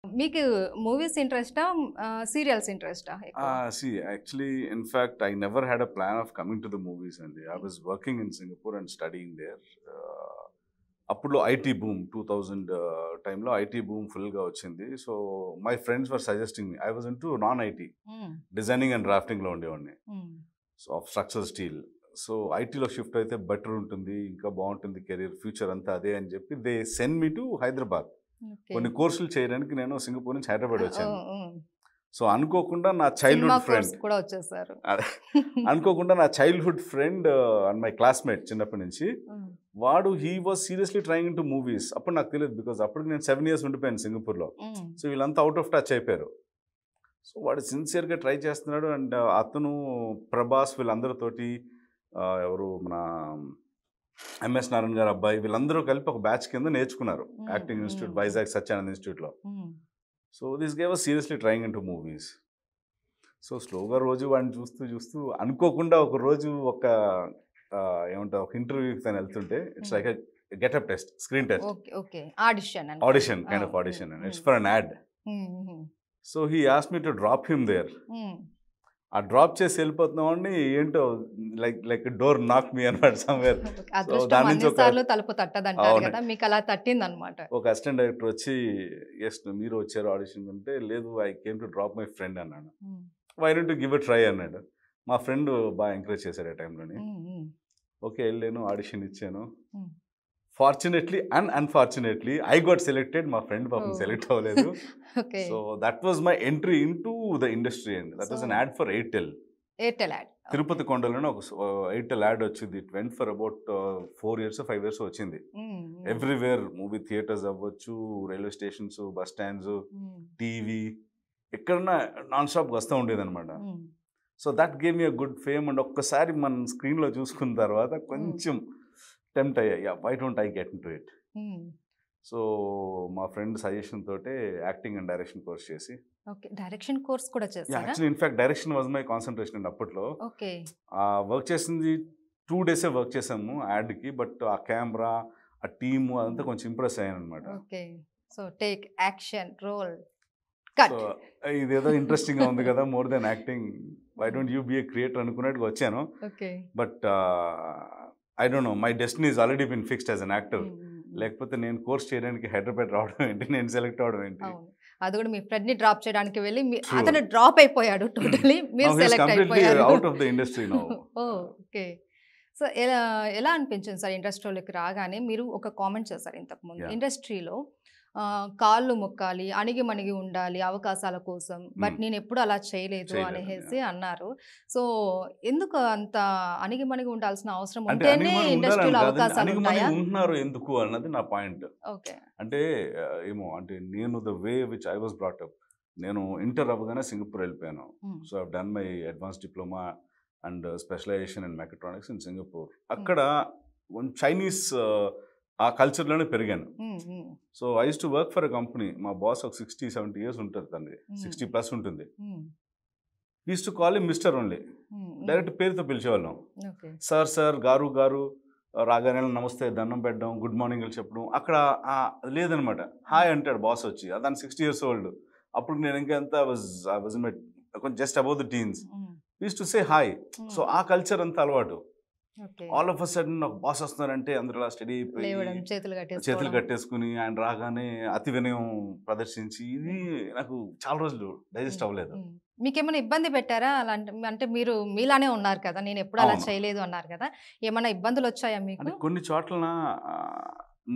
మీకు movies ఇంట్రెస్టా? Serials ఇంట్రెస్టా ఎక్కువ? See, actually, in fact, I never had a plan of coming to the movies, and I was working in Singapore and studying there. అప్పుడు IT boom 2000 టైంలో IT boom ఫుల్గా వచ్చింది. So my friends were suggesting me. I was into non IT, designing and డ్రాఫ్టింగ్లో ఉండేవాడిని. So of structure steel. So ఐటీలో shift అయితే better ఉంటుంది, ఇంకా బాగుంటుంది కెరీర్, ఫ్యూచర్ అంతా అదే అని చెప్పి they send me to Hyderabad. కొన్ని కోర్సులు చేయడానికి నేను సింగపూర్ నుంచి హైదరాబాద్ వచ్చాను. సో అనుకోకుండా నా చైల్డ్హుడ్ ఫ్రెండ్ కూడా వచ్చేసారు. అనుకోకుండా నా childhood friend and my classmate చిన్నప్పటి నుంచి, వాడు he was seriously trying to movies. అప్పుడు నాకు తెలియదు, బికాజ్ అప్పటికి నేను 7 years ఉండిపోయాను సింగపూర్లో. సో వీళ్ళంతా అవుట్ ఆఫ్ టచ్ అయిపోయారు. సో వాడు సిన్సియర్గా ట్రై చేస్తున్నాడు. అండ్ అతను ప్రభాస్ వీళ్ళందరితోటి, ఎవరు మన ఎంఎస్ నారాయణ గారు అబ్బాయి, వీళ్ళందరూ కలిపి ఒక బ్యాచ్ కింద నేర్చుకున్నారు యాక్టింగ్ ఇన్స్టిట్యూట్, వైజాగ్ సత్యానంద్ ఇన్స్టిట్యూట్లో. So this gave us seriously trying into movies. So స్లోగా రోజు వాడిని చూస్తూ చూస్తూ అనుకోకుండా ఒక రోజు ఒక ఏమంటారు, ఒక ఇంటర్వ్యూకి తను వెళ్తుంటే, it's like getup test, screen test, audition kind of audition, and it's for an ad. So he asked me to drop him there. ఆ డ్రాప్ చేసి వెళ్ళిపోతున్నామని ఏంటో లైక్ డోర్ నాక్ మీ అన్నమాట సమ్వేర్. దాని నుంచి తలుపు తట్టదంటారు కదా, మీకు అలా తట్టింది అనమాట. ఒక అసిస్టెంట్ డైరెక్టర్ వచ్చి, ఎస్ మీరు వచ్చారు ఆడిషన్ అంటే, లేదు I came to drop my friend అన్నాడు. Why don't you give a try అన్నాడు. మా ఫ్రెండ్ బాగా ఎంకరేజ్ చేశాడు ఆ టైంలోని. ఓకే వెళ్ళాను, ఆడిషన్ ఇచ్చాను. Fortunately and unfortunately I got selected. మా ఫ్రెండ్ పాపం సెలెక్ట్ అవ్వలేదు. So that was my entry into the industry. And that was an ad for Airtel. Tirupati కొండలోనే ఒక ఎయిర్టెల్ యాడ్ వచ్చింది. It went for about 4 years 5 years వచ్చింది. Everywhere, movie theatres అవ్వచ్చు, railway stations, bus stands, TV, ఎక్కడన్నా non stop వస్తూ ఉండేది అనమాట. So that gave me a good fame. And ఒక్కసారి మన స్క్రీన్లో చూసుకున్న తర్వాత కొంచెం టెంప్ట్ అయ్యా, why don't I get into it. So మా ఫ్రెండ్ సజెషన్ తోటే యాక్టింగ్ అండ్ డైరెక్షన్ కోర్స్ చేసి, డైరెక్షన్ కోర్స్ కూడా చేశారా? Actually in fact direction was my concentration అండి అప్పట్లో. వర్క్ చేసింది 2 days వర్క్ చేసాము యాడ్కి. బట్ ఆ కెమెరా, ఆ టీము అదంతా కొంచెం ఇంప్రెస్ అయ్యాను అనమాట. సో టేక్ యాక్షన్ రోల్, ఇదేదో ఇంట్రెస్టింగ్గా ఉంది కదా, more than acting, why don't you be a creator అనుకున్నట్టుగా వచ్చాను. But I don't know, my destiny is already been fixed as an actor. లేకపోతే నేను కోర్స్ చేయడానికి హైదరాబాద్ రావడం ఏంటి, నేను సెలెక్ట్ అవడం ఏంటి. అది కూడా మీ ఫ్రెండ్ ని డ్రాప్ చేయడానికి వెళ్ళి అతను డ్రాప్ అయిపోయాడు టోటల్లీ, మీరు సెలెక్ట్ అయిపోయారు, out of the industry now. Okay. So ఎలా అనిపించింది సార్ ఇండస్ట్రీలోకి రాగానే? మీరు ఒక కామెంట్ చేశారు ఇంతకుముందు, ఇండస్ట్రీలో కాళ్ళు మొక్కాలి, అణిగి మణిగి ఉండాలి అవకాశాల కోసం, బట్ నేను ఎప్పుడు అలా చేయలేదు అనేసి అన్నారు. సో ఎందుకు అంత అణిగి మణిగి ఉండాల్సిన అవసరం ఉంటేనే ఇండస్ట్రీలో అవకాశాలు ఉంటున్నారు ఎందుకు అన్నది నా పాయింట్. ఓకే. అంటే ఏమో, అంటే నేను the way which I was brought up, నేను ఇంటర్ అవ్వగానే సింగపూర్ వెళ్ళిపోయాను. So I done my advance diploma and specialization in mechatronics in Singapore. అక్కడ చైనీస్ ఆ కల్చర్లోనే పెరిగాను. So I use to work for a company. మా బాస్ ఒక 60-70 years ఉంటుంది, తండ్రి 60+ ఉంటుంది. Use to call him mister only, direct పేరుతో పిలిచేవాళ్ళం. సార్ సార్, గారు గారు, రాగానే నమస్తే, దండం పెట్టడం, గుడ్ మార్నింగ్ అని చెప్పడం. అక్కడ లేదనమాట, హాయ్ అంటాడు బాస్ వచ్చి. దాని 60 years old. అప్పుడు నేను ఇంకా ఎంత కొంచెం just above the teens. Use to say hi. So ఆ కల్చర్ అంతా అలవాటు. ఆల్ ఆఫ్ అ సడన్ ఒక బాస్ వస్తున్నారంటే అందరూ స్టడీ అయిపోయి చేతులు కట్టేసుకుని, ఆయన రాగానే అతి వినయం ప్రదర్శించి, ఇది నాకు చాలా రోజులు డైజెస్ట్ అవ్వలేదు. మీకేమైనా ఇబ్బంది పెట్టారా అలాంటి? అంటే మీరు మీలానే ఉన్నారు కదా, నేను ఎప్పుడు అలా చేయలేదు అన్నారు కదా, ఏమైనా ఇబ్బందులు వచ్చాయా మీకు? కొన్ని చోట్ల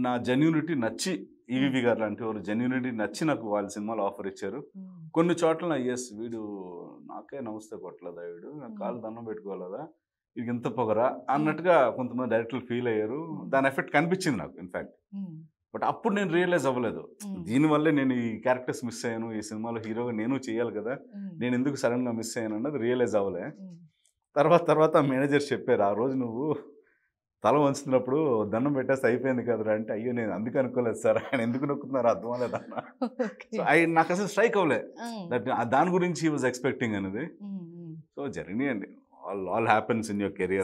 నా జెన్యూనిటీ నచ్చి, ఈవీవి గారు లాంటి వారు జెన్యూనిటీ నచ్చి నాకు వాళ్ళ సినిమాలు ఆఫర్ ఇచ్చారు. కొన్ని చోట్ల ఎస్ వీడు నాకే నమస్తే కొట్టలేదా, వీడు నాకు కాళ్ళు దండం పెట్టుకోలేదా, ఇది ఇంత పొగరా అన్నట్టుగా కొంతమంది డైరెక్టర్లు ఫీల్ అయ్యారు. దాని ఎఫెక్ట్ కనిపించింది నాకు ఇన్ఫ్యాక్ట్. బట్ అప్పుడు నేను రియలైజ్ అవ్వలేదు, దీనివల్లే నేను ఈ క్యారెక్టర్స్ మిస్ అయ్యాను, ఈ సినిమాలో హీరోగా నేను చేయాలి కదా, నేను ఎందుకు సడన్గా మిస్ అయ్యాను అన్నది రియలైజ్ అవ్వలే. తర్వాత మేనేజర్ చెప్పారు, ఆ రోజు నువ్వు తల వంచుతున్నప్పుడు దండం పెట్టేస్తే అయిపోయింది కదరా అంటే, అయ్యో నేను అందుకు అనుకోలేదు సార్, ఆయన ఎందుకు నొక్కుతున్నారు అర్థం అవ్వలేదన్న. సో నాకు అసలు స్ట్రైక్ అవ్వలే దట్ దాని గురించి హీ వాజ్ ఎక్స్పెక్టింగ్ అనేది. సో జరిగినాయి అండి, all happens in your career.